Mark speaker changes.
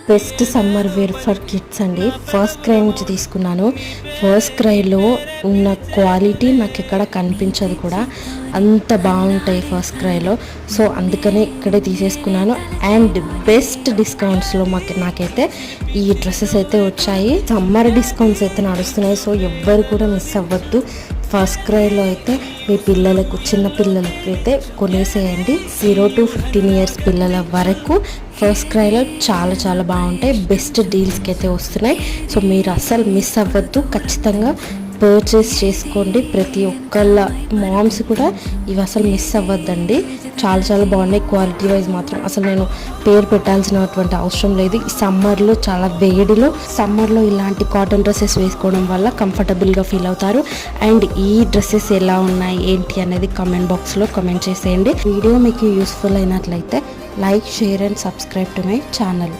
Speaker 1: Best summer wear for kids అండి. FirstCry నుంచి తీసుకున్నాను. ఫస్ట్ క్రైలో ఉన్న క్వాలిటీ నాకు ఎక్కడ కనిపించదు కూడా, అంత బాగుంటాయి ఫస్ట్ క్రైలో. సో అందుకనే ఇక్కడే తీసేసుకున్నాను. అండ్ బెస్ట్ డిస్కౌంట్స్లో నాకైతే ఈ డ్రెస్సెస్ అయితే వచ్చాయి. సమ్మర్ డిస్కౌంట్స్ అయితే నడుస్తున్నాయి. సో ఎవ్వరు కూడా మిస్ అవ్వద్దు. ఫస్ట్ క్రైలో అయితే మీ పిల్లలకు, చిన్న పిల్లలకి అయితే కొనేసేయండి. 0 to 15 years పిల్లల వరకు ఫస్ట్ క్రైలో చాలా చాలా బాగుంటాయి. బెస్ట్ డీల్స్కి అయితే వస్తున్నాయి. సో మీరు అస్సలు మిస్ అవ్వద్దు, ఖచ్చితంగా పర్చేస్ చేసుకోండి. ప్రతి ఒక్కళ్ళ మామ్స్ కూడా ఇవి అసలు మిస్ అవ్వద్దండి. చాలా చాలా బాగున్నాయి. క్వాలిటీ వైజ్ మాత్రం అసలు నేను పేరు పెట్టాల్సినటువంటి అవసరం లేదు. ఈ సమ్మర్లో, చాలా వేడిలో సమ్మర్లో ఇలాంటి కాటన్ డ్రెస్సెస్ వేసుకోవడం వల్ల కంఫర్టబుల్గా ఫీల్ అవుతారు. అండ్ ఈ డ్రెస్సెస్ ఎలా ఉన్నాయి ఏంటి అనేది కామెంట్ బాక్స్లో కామెంట్ చేసేయండి. వీడియో మీకు యూస్ఫుల్ అయినట్లయితే like, share and subscribe to my channel.